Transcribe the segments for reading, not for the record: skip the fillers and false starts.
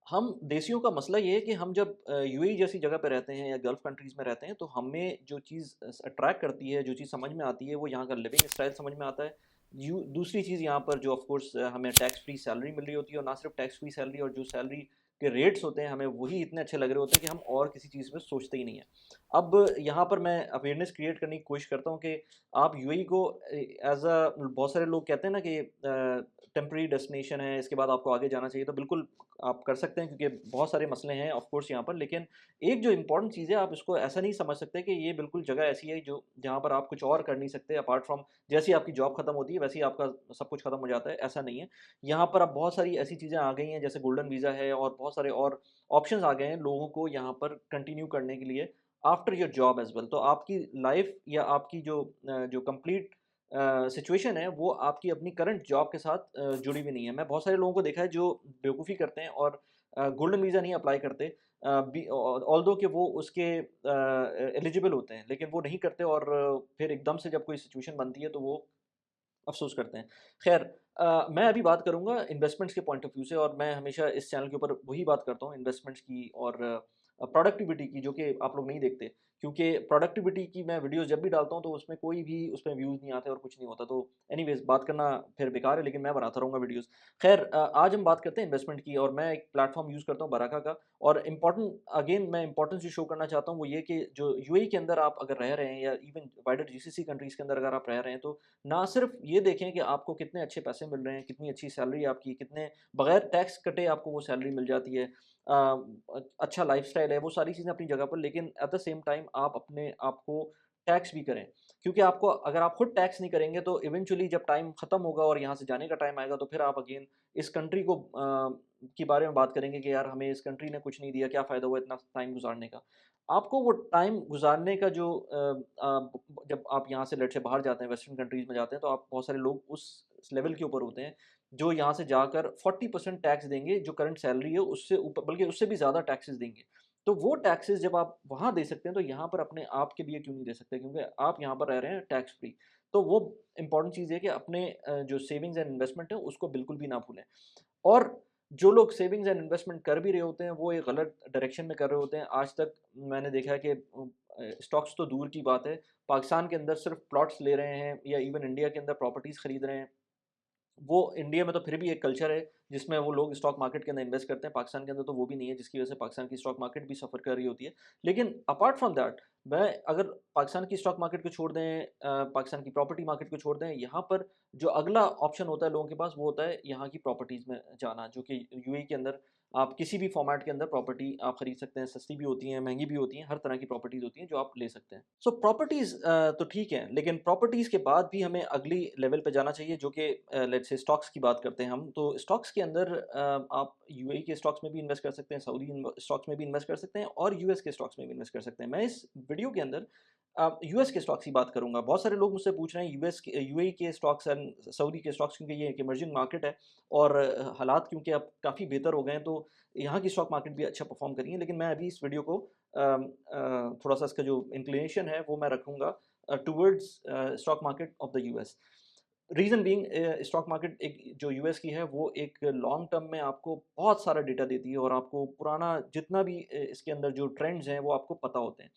हम देशियों का मसला ये है कि हम जब यूएई जैसी जगह पे रहते हैं या गल्फ़ कंट्रीज़ में रहते हैं, तो हमें जो चीज़ अट्रैक्ट करती है, जो चीज़ समझ में आती है, वो यहाँ का लिविंग स्टाइल समझ में आता है। दूसरी चीज़ यहाँ पर जो ऑफ़ कोर्स हमें टैक्स फ्री सैलरी मिल रही होती है और ना सिर्फ़ टैक्स फ्री सैलरी और जो सैलरी के रेट्स होते हैं, हमें वही इतने अच्छे लग रहे होते हैं कि हम और किसी चीज़ में सोचते ही नहीं हैं। अब यहाँ पर मैं अवेयरनेस क्रिएट करने की कोशिश करता हूँ कि आप यूएई को एज़ बहुत सारे लोग कहते हैं ना कि टेम्परेरी डेस्टिनेशन है, इसके बाद आपको आगे जाना चाहिए, तो बिल्कुल आप कर सकते हैं क्योंकि बहुत सारे मसले हैं ऑफ कोर्स यहाँ पर। लेकिन एक जो इम्पोर्टेंट चीज़ है, आप इसको ऐसा नहीं समझ सकते कि ये बिल्कुल जगह ऐसी है जो जहाँ पर आप कुछ और कर नहीं सकते अपार्ट फ्रॉम जैसे ही आपकी जॉब खत्म होती है वैसे ही आपका सब कुछ खत्म हो जाता है, ऐसा नहीं है। यहाँ पर अब बहुत सारी ऐसी चीज़ें आ गई हैं जैसे गोल्डन वीज़ा है और बहुत सारे और ऑप्शंस आ गए हैं लोगों को यहाँ पर कंटिन्यू करने के लिए after your job as well. तो आपकी लाइफ़ या आपकी जो कंप्लीट सिचुएशन है वो आपकी अपनी करंट जॉब के साथ जुड़ी हुई नहीं है। मैं बहुत सारे लोगों को देखा है जो बेवकूफ़ी करते हैं और गोल्डन वीज़ा नहीं अप्लाई करते ऑल्दो कि वो उसके एलिजिबल होते हैं, लेकिन वो नहीं करते और फिर एकदम से जब कोई सिचुएशन बनती है तो वो अफ़सोस करते हैं। ख़ैर मैं अभी बात करूँगा इन्वेस्टमेंट्स के पॉइंट ऑफ व्यू से और मैं हमेशा इस चैनल के ऊपर वही बात करता हूँ इन्वेस्टमेंट्स की और प्रोडक्टिविटी की जो कि आप लोग नहीं देखते। क्योंकि प्रोडक्टिविटी की मैं वीडियोज़ जब भी डालता हूँ तो उसमें कोई भी उसमें व्यूज़ नहीं आते और कुछ नहीं होता। तो एनीवेज़ बात करना फिर बेकार है लेकिन मैं बनाता रहूँगा वीडियोज़। ख़ैर आज हम बात करते हैं इन्वेस्टमेंट की और मैं एक प्लेटफ़ॉर्म यूज़ करता हूँ बराका का और इम्पोर्टेंट अगेन मैं इम्पोर्टेंस जो शो करना चाहता हूँ वो ये कि जो यूएई के अंदर आप अगर रह रहे हैं या इवन वाइडर जीसीसी कंट्रीज़ के अंदर अगर आप रह रहे हैं तो ना सिर्फ ये देखें कि आपको कितने अच्छे पैसे मिल रहे हैं, कितनी अच्छी सैलरी आपकी, कितने बगैर टैक्स कटे आपको वो सैलरी मिल जाती है। अच्छा लाइफ़स्टाइल है, वो सारी चीज़ें अपनी जगह पर लेकिन एट द सेम टाइम आप अपने आप को टैक्स भी करें। क्योंकि आपको अगर आप खुद टैक्स नहीं करेंगे तो इवेंचुअली जब टाइम खत्म होगा और यहाँ से जाने का टाइम आएगा तो फिर आप अगेन इस कंट्री को के बारे में बात करेंगे कि यार हमें इस कंट्री ने कुछ नहीं दिया, क्या फ़ायदा हुआ इतना टाइम गुज़ारने का। आपको वो टाइम गुज़ारने का जो जब आप यहाँ से लेट से बाहर जाते हैं, वेस्टर्न कंट्रीज़ में जाते हैं, तो आप बहुत सारे लोग उस लेवल के ऊपर होते हैं, जो यहाँ से जाकर 40% टैक्स देंगे, जो करंट सैलरी है उससे ऊपर बल्कि उससे भी ज़्यादा टैक्सेस देंगे। तो वो टैक्सेस जब आप वहाँ दे सकते हैं, तो यहाँ पर अपने आप के लिए क्यों नहीं दे सकते? क्योंकि आप यहाँ पर रह रहे हैं टैक्स फ्री। तो वो इम्पोर्टेंट चीज़ है कि अपने जो सेविंग्स एंड इन्वेस्टमेंट है, उसको बिल्कुल भी ना भूलें। और जो लोग सेविंग्स एंड इन्वेस्टमेंट कर भी रहे होते हैं, वो एक गलत डायरेक्शन में कर रहे होते हैं। आज तक मैंने देखा है कि स्टॉक्स तो दूर की बात है, पाकिस्तान के अंदर सिर्फ़ प्लॉट्स ले रहे हैं या इवन इंडिया के अंदर प्रॉपर्टीज़ खरीद रहे हैं। वो इंडिया में तो फिर भी एक कल्चर है जिसमें वो लोग स्टॉक मार्केट के अंदर इन्वेस्ट करते हैं, पाकिस्तान के अंदर तो वो भी नहीं है जिसकी वजह से पाकिस्तान की स्टॉक मार्केट भी सफ़र कर रही होती है। लेकिन अपार्ट फ्रॉम दैट मैं अगर पाकिस्तान की स्टॉक मार्केट को छोड़ दें पाकिस्तान की प्रॉपर्टी मार्केट को छोड़ दें, यहाँ पर जो अगला ऑप्शन होता है लोगों के पास वो होता है यहाँ की प्रॉपर्टीज़ में जाना, जो कि यूएई के अंदर आप किसी भी फॉर्मेट के अंदर प्रॉपर्टी आप खरीद सकते हैं, सस्ती भी होती हैं, महँगी भी होती हैं, हर तरह की प्रॉपर्टीज़ होती हैं जो आप ले सकते हैं। सो प्रॉपर्टीज़ तो ठीक है, लेकिन प्रॉपर्टीज़ के बाद भी हमें अगली लेवल पे जाना चाहिए जो कि लेट्स से स्टॉक्स की बात करते हैं हम। तो स्टॉक्स के अंदर आप यूएई के स्टॉक्स में भी इन्वेस्ट कर सकते हैं, सऊदी स्टॉक्स में भी इन्वेस्ट कर सकते हैं और यूएस के स्टॉक्स में भी इन्वेस्ट कर सकते हैं। मैं इस वीडियो के अंदर यूएस के स्टॉक्स की बात करूँगा। बहुत सारे लोग मुझसे पूछ रहे हैं यूएई के स्टॉक्स एंड सऊदी के स्टॉक्स क्योंकि ये एक इमर्जिंग मार्केट है और हालात क्योंकि अब काफ़ी बेहतर हो गए हैं, तो यहाँ की स्टॉक मार्केट भी अच्छा परफ़ॉर्म कर रही है। लेकिन मैं अभी इस वीडियो को थोड़ा-सा इसका जो इंक्लिनेशन है वो मैं रखूँगा towards stock market of the US. Reason being stock market एक जो यूएस की है वो एक लॉन्ग टर्म में आपको बहुत सारा डेटा देती है और आपको पुराना जितना भी इसके अंदर जो ट्रेंड्स हैं वो आपको पता होते हैं।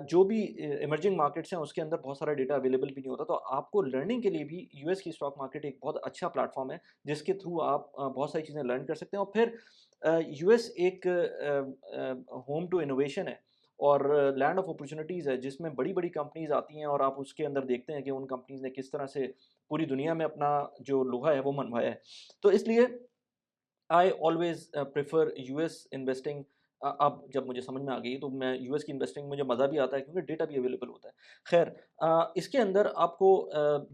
जो भी इमर्जिंग मार्केट्स हैं उसके अंदर बहुत सारा डेटा अवेलेबल भी नहीं होता, तो आपको लर्निंग के लिए भी यूएस की स्टॉक मार्केट एक बहुत अच्छा प्लेटफ़ॉर्म है, जिसके थ्रू आप बहुत सारी चीज़ें लर्न कर सकते हैं और फिर यूएस एक होम टू इनोवेशन है और लैंड ऑफ अपॉर्च्युनिटीज़ है जिसमें बड़ी-बड़ी कंपनीज़ आती हैं और आप उसके अंदर देखते हैं कि उन कंपनीज़ ने किस तरह से पूरी दुनिया में अपना जो लोहा है वो मनवाया है। तो इसलिए I always prefer US investing अब जब मुझे समझ में आ गई तो मैं यूएस की इन्वेस्टिंग मुझे मज़ा भी आता है क्योंकि डेटा भी अवेलेबल होता है। ख़ैर इसके अंदर आपको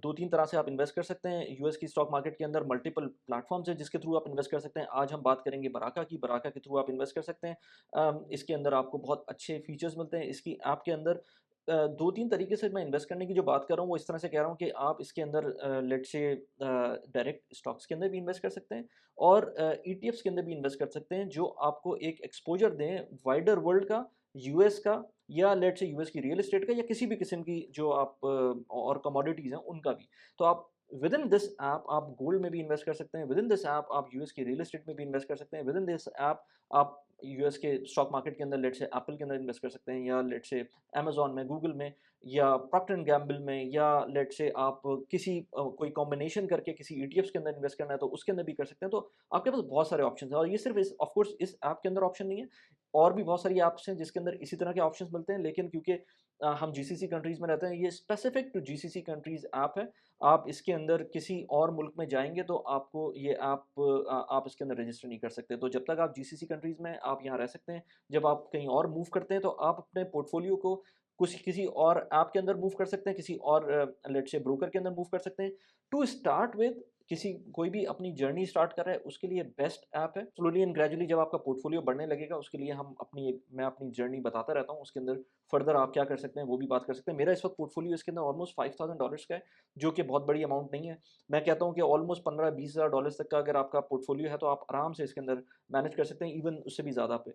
2-3 तरह से आप इन्वेस्ट कर सकते हैं। यूएस की स्टॉक मार्केट के अंदर मल्टीपल प्लेटफ़ॉर्म्स हैं जिसके थ्रू आप इन्वेस्ट कर सकते हैं। आज हम बात करेंगे बराका की, बराका के थ्रू आप इन्वेस्ट कर सकते हैं। इसके अंदर आपको बहुत अच्छे फ़ीचर्स मिलते हैं। इसकी ऐप के अंदर 2-3 तरीके से मैं इन्वेस्ट करने की जो बात कर रहा हूँ वो इस तरह से कह रहा हूँ कि आप इसके अंदर लेट्स से डायरेक्ट स्टॉक्स के अंदर भी इन्वेस्ट कर सकते हैं और ईटीएफ्स के अंदर भी इन्वेस्ट कर सकते हैं जो आपको एक एक्सपोज़र दें वाइडर वर्ल्ड का, यूएस का या लेट्स से यूएस की रियल एस्टेट का या किसी भी किस्म की जो आप और कमोडिटीज़ हैं उनका भी। तो आप विद इन दिस ऐप आप गोल्ड में भी इन्वेस्ट कर सकते हैं, विद इन दिस ऐप आप यूएस की रियल एस्टेट में भी इन्वेस्ट कर सकते हैं, विद इन दिस ऐप आप यूएस के स्टॉक मार्केट के अंदर लेट्स से एप्पल के अंदर इन्वेस्ट कर सकते हैं, या लेट्स से अमेज़न में, गूगल में, या प्रॉक्टर एंड गैम्बल में, या लेट्स से आप किसी कोई कॉम्बिनेशन करके किसी ईटीएफ्स के अंदर इन्वेस्ट करना है तो उसके अंदर भी कर सकते हैं। तो आपके पास बहुत सारे ऑप्शंस हैं, और ये सिर्फ इस ऑफ कोर्स इस ऐप के अंदर ऑप्शन नहीं है, और भी बहुत सारी ऐप्स हैं जिसके अंदर इसी तरह के ऑप्शंस मिलते हैं, लेकिन क्योंकि हम जीसीसी कंट्रीज़ में रहते हैं, ये specific to GCC countries app है। आप इसके अंदर किसी और मुल्क में जाएँगे तो आपको ये ऐप आप इसके अंदर रजिस्टर नहीं कर सकते। तो जब तक आप जीसीसी कंट्रीज़ में आप यहाँ रह सकते हैं, जब आप कहीं और मूव करते हैं तो आप अपने पोर्टफोलियो को कुछ किसी और ऐप के अंदर मूव कर सकते हैं, किसी और लेट्स से ब्रोकर के अंदर मूव कर सकते हैं। टू स्टार्ट विद किसी कोई भी अपनी जर्नी स्टार्ट कर रहा है उसके लिए बेस्ट ऐप है। स्लोली एंड ग्रेजुअली जब आपका पोर्टफोलियो बढ़ने लगेगा उसके लिए मैं अपनी जर्नी बताता रहता हूँ, उसके अंदर फर्दर आप क्या कर सकते हैं वो भी बात कर सकते हैं। मेरा इस वक्त पोर्टफोलियो इसके अंदर ऑलमोस्ट $5000 का है, जो कि बहुत बड़ी अमाउंट नहीं है। मैं कहता हूँ कि ऑलमोस्ट 15-20 हज़ार डॉलर्स तक का अगर आपका पोर्टफोलियो है तो आप आराम से इसके अंदर मैनेज कर सकते हैं, इवन उससे भी ज़्यादा पे।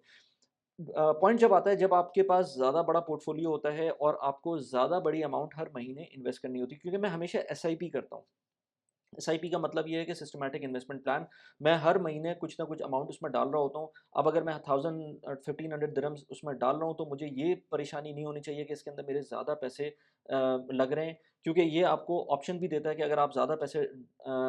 पॉइंट जब आता है जब आपके पास ज़्यादा बड़ा पोर्टफोलियो होता है और आपको ज़्यादा बड़ी अमाउंट हर महीने इन्वेस्ट करनी होती है, क्योंकि मैं हमेशा एसआईपी करता हूँ। एसआईपी का मतलब ये है कि सिस्टमैटिक इन्वेस्टमेंट प्लान। मैं हर महीने कुछ ना कुछ अमाउंट उसमें डाल रहा होता हूँ। अब अगर मैं 1500 दिरहम्स उसमें डाल रहा हूँ तो मुझे ये परेशानी नहीं होनी चाहिए कि इसके अंदर मेरे ज़्यादा पैसे लग रहे हैं, क्योंकि ये आपको ऑप्शन भी देता है कि अगर आप ज़्यादा पैसे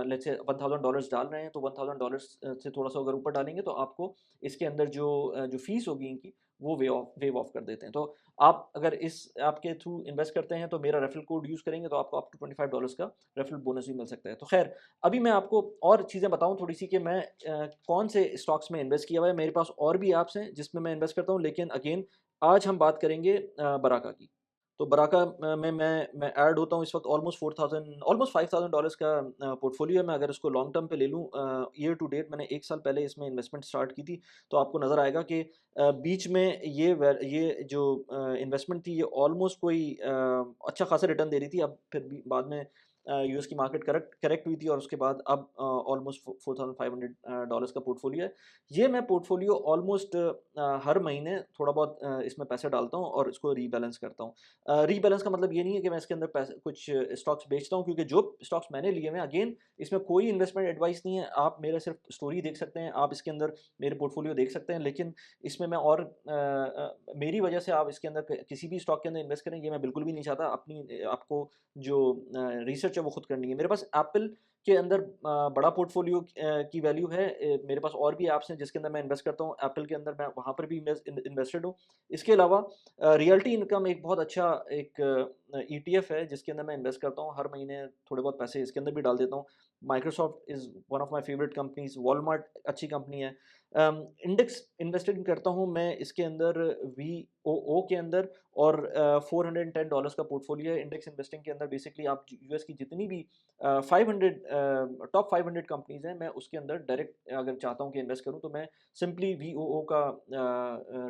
लेट्स से $1000 डाल रहे हैं तो $1000 से थोड़ा सा अगर ऊपर डालेंगे तो आपको इसके अंदर जो फ़ीस होगी इनकी वो वेव ऑफ कर देते हैं। तो आप अगर इस ऐप के थ्रू इन्वेस्ट करते हैं तो मेरा रेफरल कोड यूज़ करेंगे तो आपको अप टू $25 का रेफरल बोनस भी मिल सकता है। तो ख़ैर, अभी मैं आपको और चीज़ें बताऊँ थोड़ी-सी कि मैं कौन से स्टॉक्स में इन्वेस्ट किया हुआ है। मेरे पास और भी ऐप्स हैं जिसमें मैं इन्वेस्ट करता हूँ, लेकिन अगेन आज हम बात करेंगे बराका की। तो बराका में मैं ऐड होता हूँ इस वक़्त ऑलमोस्ट $5000 का पोर्टफोलियो है। मैं अगर इसको लॉन्ग टर्म पे ले लूँ, ईयर टू डेट मैंने 1 साल पहले इसमें इन्वेस्टमेंट स्टार्ट की थी, तो आपको नज़र आएगा कि बीच में ये जो इन्वेस्टमेंट थी ये ऑलमोस्ट कोई अच्छा खासा रिटर्न दे रही थी। अब फिर भी बाद में यूएस की मार्केट करेक्ट करेक्ट हुई थी और उसके बाद अब ऑलमोस्ट $4500 का पोर्टफोलियो है। ये मैं पोर्टफोलियो ऑलमोस्ट हर महीने थोड़ा बहुत इसमें पैसे डालता हूँ और इसको रीबैलेंस करता हूँ। रीबैलेंस का मतलब ये नहीं है कि मैं इसके अंदर पैसे कुछ स्टॉक्स बेचता हूँ, क्योंकि जो स्टॉक्स मैंने लिए हुए हैं अगेन इसमें कोई इन्वेस्टमेंट एडवाइस नहीं है। आप मेरा सिर्फ स्टोरी देख सकते हैं, आप इसके अंदर मेरे पोर्टफोलियो देख सकते हैं, लेकिन इसमें मैं और मेरी वजह से आप इसके अंदर किसी भी स्टॉक के अंदर इन्वेस्ट करें ये मैं बिल्कुल भी नहीं चाहता। आपको जो रिसर्च है वो खुद करनी है। मेरे पास एप्पल के अंदर बड़ा पोर्टफोलियो की वैल्यू है। मेरे पास और भी ऐप्स हैं जिसके अंदर मैं इन्वेस्ट करता हूँ। एप्पल के अंदर मैं वहाँ पर भी इन्वेस्टेड हूँ। इसके अलावा रियल्टी इनकम एक बहुत अच्छा एक ईटीएफ है जिसके अंदर मैं इन्वेस्ट करता हूँ। हर महीने थोड़े बहुत पैसे इसके अंदर भी डाल देता हूँ। Microsoft is one of my favourite companies, Walmart अच्छी कंपनी है। इंडेक्स इन्वेस्टिंग करता हूँ मैं इसके अंदर वीओओ के अंदर, और $410 का पोर्टफोलियो है। इंडेक्स इन्वेस्टिंग के अंदर बेसिकली आप यूएस की जितनी भी 500 टॉप 500 कंपनीज़ हैं, मैं उसके अंदर डायरेक्ट अगर चाहता हूँ कि इन्वेस्ट करूँ तो मैं सिंपली वीओओ का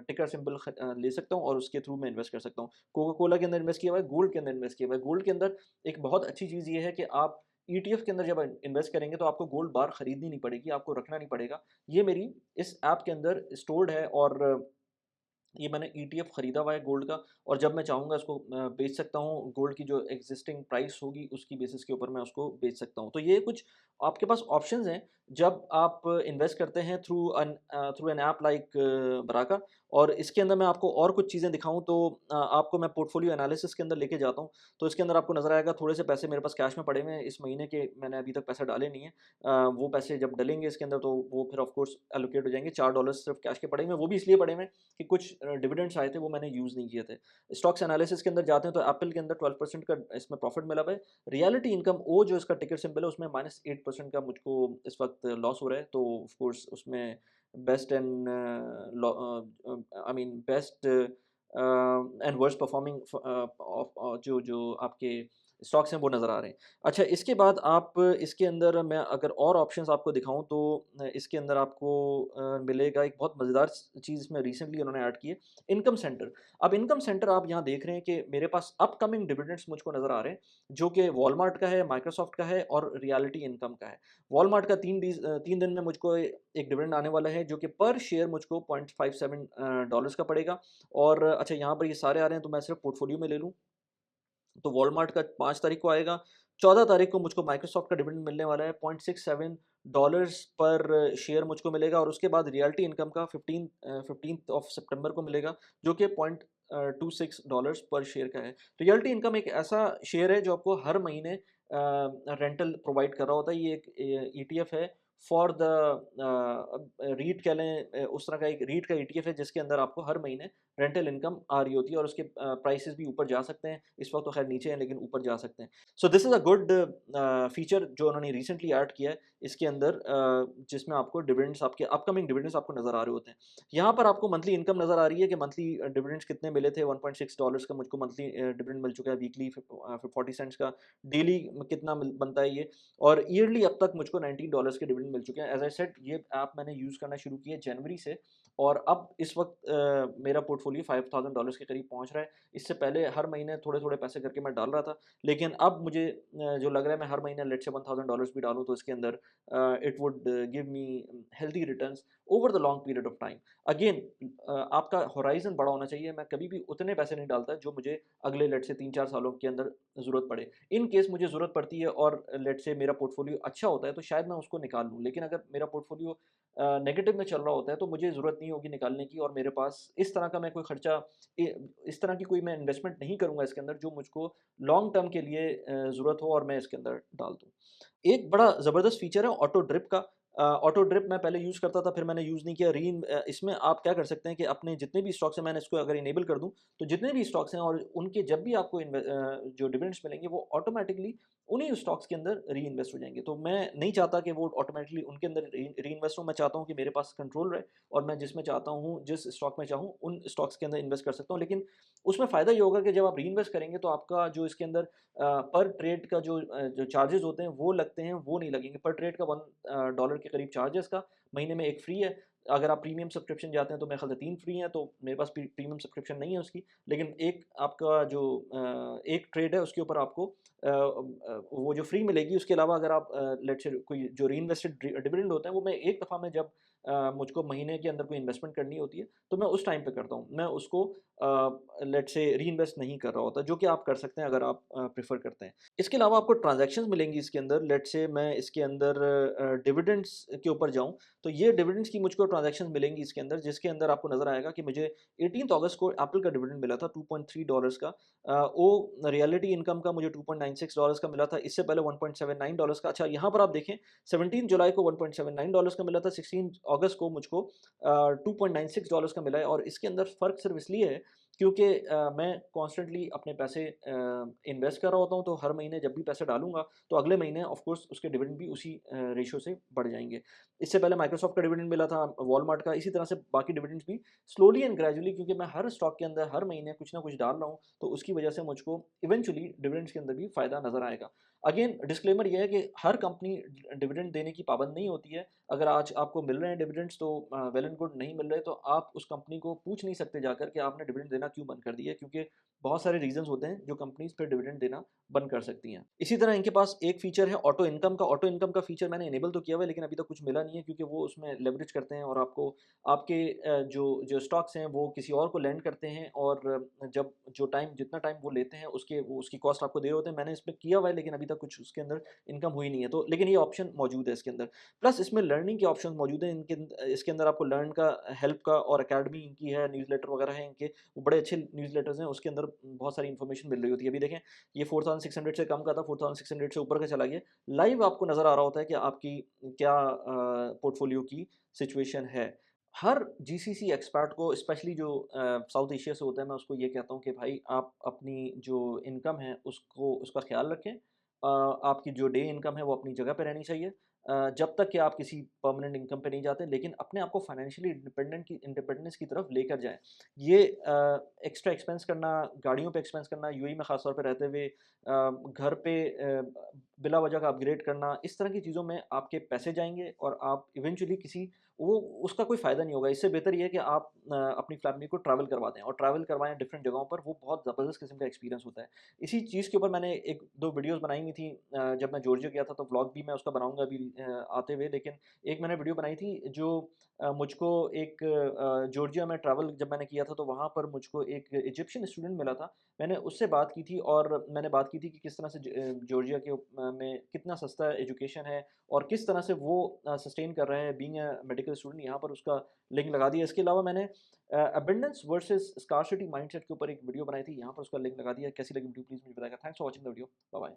टिकर सिंबल ले सकता हूँ और उसके थ्रू मैं इन्वेस्ट कर सकता हूँ। कोका कोला के अंदर इन्वेस्ट किया हुआ है, गोल्ड के अंदर इन्वेस्ट किया हुआ है। गोल्ड के अंदर एक बहुत अच्छी चीज़ ये है कि आप ईटीएफ के अंदर जब इन्वेस्ट करेंगे तो आपको गोल्ड बार खरीदनी नहीं पड़ेगी, आपको रखना नहीं पड़ेगा। ये मेरी इस ऐप के अंदर स्टोर्ड है, और ये मैंने ईटीएफ खरीदा हुआ है गोल्ड का, और जब मैं चाहूँगा इसको बेच सकता हूँ। गोल्ड की जो एग्जिस्टिंग प्राइस होगी उसकी बेसिस के ऊपर मैं उसको बेच सकता हूँ। तो ये कुछ आपके पास ऑप्शंस हैं जब आप इन्वेस्ट करते हैं through an app like Baraka. और इसके अंदर मैं आपको और कुछ चीज़ें दिखाऊँ तो आपको मैं पोर्टफोलियो एनालिसिस के अंदर लेके जाता हूँ। तो इसके अंदर आपको नज़र आएगा थोड़े से पैसे मेरे पास कैश में पड़े हुए हैं इस महीने के, मैंने अभी तक पैसे डाले नहीं हैं। वो पैसे जब डलेंगे इसके अंदर तो वो फिर ऑफ कोर्स एलोकेट हो जाएँगे। $4 सिर्फ कैश के पड़े हुए हैं, वो भी इसलिए पड़े हुए हैं कि कुछ डिविडेंड्स आए थे वो मैंने यूज़ नहीं किए थे। स्टॉक्स एनालिसिस के अंदर जाते हैं तो एप्पल के अंदर 12% का इसमें प्रॉफिट मिला हुआ है। रियलिटी इनकम ओ जो इसका टिकर सिंबल है उसमें -8% का मुझको इस वक़्त लॉस हो रहा है। तो ऑफ कोर्स उसमें best and I mean best and worst performing of जो जो आपके स्टॉक्स हैं वो नज़र आ रहे हैं। अच्छा, इसके बाद आप इसके अंदर मैं अगर और ऑप्शंस आपको दिखाऊँ तो इसके अंदर आपको मिलेगा एक बहुत मज़ेदार चीज़ इसमें रिसेंटली उन्होंने ऐड की है, इनकम सेंटर। अब इनकम सेंटर आप यहाँ देख रहे हैं कि मेरे पास अपकमिंग डिविडेंड्स मुझको नज़र आ रहे हैं, जो कि वॉलमार्ट का है, माइक्रोसॉफ्ट का है और रियलिटी इनकम का है। वॉलमार्ट का 3 दिन में मुझको एक डिविडेंड आने वाला है जो कि पर शेयर मुझको $0.57 डॉलर्स का पड़ेगा। और अच्छा, यहाँ पर ये सारे आ रहे हैं तो मैं सिर्फ पोर्टफोलियो में ले लूँ तो वॉलमार्ट का 5 तारीख को आएगा, 14 तारीख को मुझको माइक्रोसॉफ्ट का डिविडेंड मिलने वाला है, $0.67 पर शेयर मुझको मिलेगा, और उसके बाद रियल्टी इनकम का 15th ऑफ सितंबर को मिलेगा, जो कि $0.26 पर शेयर का है। रियल्टी इनकम एक ऐसा शेयर है जो आपको हर महीने रेंटल प्रोवाइड कर रहा होता है। ये एक ईटीएफ है फॉर द रीट कह लें, उस तरह का एक रीट का ईटीएफ है जिसके अंदर आपको हर महीने रेंटल इनकम आ रही होती है, और उसके प्राइसेस भी ऊपर जा सकते हैं। इस वक्त तो खैर नीचे हैं, लेकिन ऊपर जा सकते हैं। So this is a good feature जो उन्होंने रिसेंटली ऐड किया है इसके अंदर, जिसमें आपको डिविडेंड्स, आपके अपकमिंग डिविडेंड्स आपको नज़र आ रहे होते हैं। यहाँ पर आपको मंथली इनकम नज़र आ रही है कि मंथली डिविडेंड्स कितने मिले थे। $1.6 का मुझको मंथली डिविडेंड मिल चुका है, वीकली 40 सेंट्स का, डेली कितना बनता है ये, और ईयरली अब तक मुझको $19 के डिविडेंड मिल चुके हैं। एज आई सेड, ये ऐप मैंने यूज़ करना शुरू किया जनवरी से, और अब इस वक्त मेरा पोर्टफोलियो $5000 के करीब पहुँच रहा है। इससे पहले हर महीने थोड़े-थोड़े पैसे करके मैं डाल रहा था, लेकिन अब मुझे जो लग रहा है, मैं हर महीने लेट्स से $1000 भी डालूँ तो इसके अंदर it would give me healthy returns over the long period of time. Again, आपका होराइज़न बड़ा होना चाहिए। मैं कभी भी उतने पैसे नहीं डालता जो मुझे अगले लेट्स से 3-4 सालों के अंदर ज़रूरत पड़े। इन केस मुझे ज़रूरत पड़ती है और लेट्स से मेरा पोर्टफोलियो अच्छा होता है, तो शायद मैं उसको निकाल लूँ। लेकिन अगर मेरा पोर्टफोलियो नेगेटिव में चल रहा होता है, तो मुझे ज़रूरत नहीं होगी निकालने की, और मेरे पास इस तरह का मैं कोई खर्चा, इस तरह की कोई मैं इन्वेस्टमेंट नहीं करूँगा इसके अंदर जो मुझको लॉन्ग टर्म के लिए ज़रूरत हो और मैं इसके अंदर डाल दूँ। एक बड़ा ज़बरदस्त फ़ीचर है ऑटो ड्रिप का। ऑटो ड्रिप मैं पहले यूज़ करता था, फिर मैंने यूज़ नहीं किया। इसमें आप क्या कर सकते हैं कि अपने जितने भी स्टॉक्स हैं, मैंने इसको अगर इनेबल कर दूँ, तो जितने भी स्टॉक्स हैं और उनके जब भी आपको जो डिविडेंड्स मिलेंगे, वो ऑटोमैटिकली उन्हीं स्टॉक्स के अंदर रीइन्वेस्ट हो जाएँगे। तो मैं नहीं चाहता कि वो ऑटोमैटिकली उनके अंदर रीइन्वेस्ट हो। मैं चाहता हूँ कि मेरे पास कंट्रोल रहे, और मैं जिसमें चाहता हूँ, जिस स्टॉक में चाहूँ, उन स्टॉक्स के अंदर इन्वेस्ट कर सकता हूँ। लेकिन उसमें फ़ायदा ये होगा कि जब आप रीइन्वेस्ट करेंगे, तो आपका जो इसके अंदर पर ट्रेड का जो चार्जेज़ होते हैं वो लगते हैं, वो नहीं लगेंगे। पर ट्रेड का $1 के करीब चार्ज है इसका, महीने में 1 फ्री है। अगर आप प्रीमियम सब्सक्रिप्शन जाते हैं तो मेरे ख़्याल से 3 फ्री हैं, तो मेरे पास प्रीमियम सब्सक्रिप्शन नहीं है उसकी। लेकिन एक आपका जो एक ट्रेड है उसके ऊपर आपको वो जो फ्री मिलेगी, उसके अलावा अगर आप लेट्स से कोई जो रीइन्वेस्टेड डिविडेंड होता है, वो मैं एक दफ़ा में जब मुझको महीने के अंदर कोई इन्वेस्टमेंट करनी होती है, तो मैं उस टाइम पे करता हूँ। मैं उसको लेट्स से रीइन्वेस्ट नहीं कर रहा होता, जो कि आप कर सकते हैं अगर आप प्रेफ़र करते हैं। इसके अलावा आपको ट्रांज़ैक्शंस मिलेंगी इसके अंदर। लेट्स से मैं इसके अंदर डिविडेंड्स के ऊपर जाऊँ, तो ये डिविडेंड्स की मुझको ट्रांज़ैक्शंस मिलेंगी इसके अंदर, जिसके अंदर आपको नज़र आएगा कि मुझे 18th अगस्त को एप्पल का डिविडेंड मिला था $2.3 का। वो रियलिटी इनकम का मुझे $2.96 का मिला था, इससे पहले $1.79 का। अच्छा, यहाँ पर आप देखें, 17 जुलाई को $1.79 का मिला था, 16 अगस्त को मुझको $2.96 का मिला है, और इसके अंदर फ़र्क सिर्फ़ इसलिए है क्योंकि मैं कॉन्स्टेंटली अपने पैसे इन्वेस्ट कर रहा होता हूँ, तो हर महीने जब भी पैसे डालूँगा, तो अगले महीने ऑफ कोर्स उसके डिविडेंड भी उसी रेशियो से बढ़ जाएँगे। इससे पहले माइक्रोसॉफ्ट का डिविडेंड मिला था, वॉलमार्ट का, इसी तरह से बाकी डिविडेंड्स भी स्लोली एंड ग्रेजुअली, क्योंकि मैं हर स्टॉक के अंदर हर महीने कुछ ना कुछ डाल रहा हूँ, तो उसकी वजह से मुझको इवेंचुअली डिविडेंड्स के अंदर भी फ़ायदा नज़र आएगा। अगेन डिस्क्लेमर ये है कि हर कंपनी डिविडेंड देने की पाबंद नहीं होती है। अगर आज आपको मिल रहे हैं डिविडेंड्स, तो वेल एंड गुड, नहीं मिल रहे तो आप उस कंपनी को पूछ नहीं सकते जाकर कि आपने डिविडेंड देना क्यों बंद कर दिया है, क्योंकि बहुत सारे रीज़न्स होते हैं जो कंपनीज़ फिर डिविडेंड देना बंद कर सकती हैं। इसी तरह इनके पास एक फ़ीचर है ऑटो इनकम का। ऑटो इनकम का फ़ीचर मैंने इनेबल तो किया हुआ है, लेकिन अभी तक कुछ मिला नहीं है, क्योंकि वो उसमें लेवरेज करते हैं और आपको आपके जो जो स्टॉक्स हैं वो किसी और को लेंड करते हैं, और जब जो टाइम जितना टाइम वो लेते हैं वो उसकी कॉस्ट आपको दे रहे होते हैं। मैंने इसमें किया हुआ है, लेकिन अभी तक कुछ उसके अंदर इनकम हुई नहीं है, तो लेकिन ये ऑप्शन मौजूद है इसके अंदर। प्लस इसमें लर्निंग के ऑप्शन मौजूद हैं इसके अंदर आपको लर्न का, हेल्प का, और अकेडमी इनकी है, न्यूज़लेटर वगैरह है इनके, वो बड़े अच्छे न्यूज़लेटर्स हैं, उसके अंदर बहुत सारी इन्फॉर्मेशन मिल रही होती है। अभी देखें, ये 4600 से कम का था, 4600 से ऊपर का चला गया। लाइव आपको नज़र आ रहा होता है कि आपकी क्या पोर्टफोलियो की सिचुएशन है। हर जीसीसी एक्सपर्ट को, स्पेशली जो साउथ एशिया से होता है, मैं उसको ये कहता हूँ कि भाई, आप अपनी जो इनकम है उसको उसका ख़्याल रखें। आपकी जो डे इनकम है वो अपनी जगह पे रहनी चाहिए, जब तक कि आप किसी परमानेंट इनकम पे नहीं जाते, लेकिन अपने आप को फाइनेंशियली इंडिपेंडेंस की तरफ लेकर जाएँ। ये एक्स्ट्रा एक्सपेंस करना, गाड़ियों पे एक्सपेंस करना, यूएई में ख़ास तौर पे रहते हुए घर पे बिला वजह का अपग्रेड करना, इस तरह की चीज़ों में आपके पैसे जाएँगे, और आप इवेंचुअली वो उसका कोई फ़ायदा नहीं होगा। इससे बेहतर ये है कि आप अपनी फैमिली को ट्रैवल करवा दें, और ट्रैवल करवाएँ डिफरेंट जगहों पर, वो बहुत ज़बरदस्त किस्म का एक्सपीरियंस होता है। इसी चीज़ के ऊपर मैंने 1-2 वीडियोज़ बनाई हुई थी, जब मैं जॉर्जिया गया था, तो व्लॉग भी मैं उसका बनाऊँगा अभी आते हुए। लेकिन एक मैंने वीडियो बनाई थी जो मुझको एक जॉर्जिया में ट्रैवल जब मैंने किया था तो वहाँ पर मुझको एक इजिप्शियन स्टूडेंट मिला था। मैंने उससे बात की थी और मैंने बात की थी कि किस तरह से जॉर्जिया के में कितना सस्ता एजुकेशन है और किस तरह से वो सस्टेन कर रहे हैं बीइंग अ मेडिकल स्टूडेंट। यहाँ पर उसका लिंक लगा दिया। इसके अलावा मैंने अबंडेंस वर्सेस स्कार्सिटी माइंडसेट के ऊपर एक वीडियो बनाई थी, यहाँ पर उसका लिंक लगा दिया। कैसी लगी वीडियो प्लीज़ मुझे बताइएगा। Thanks for watching the video. Bye bye.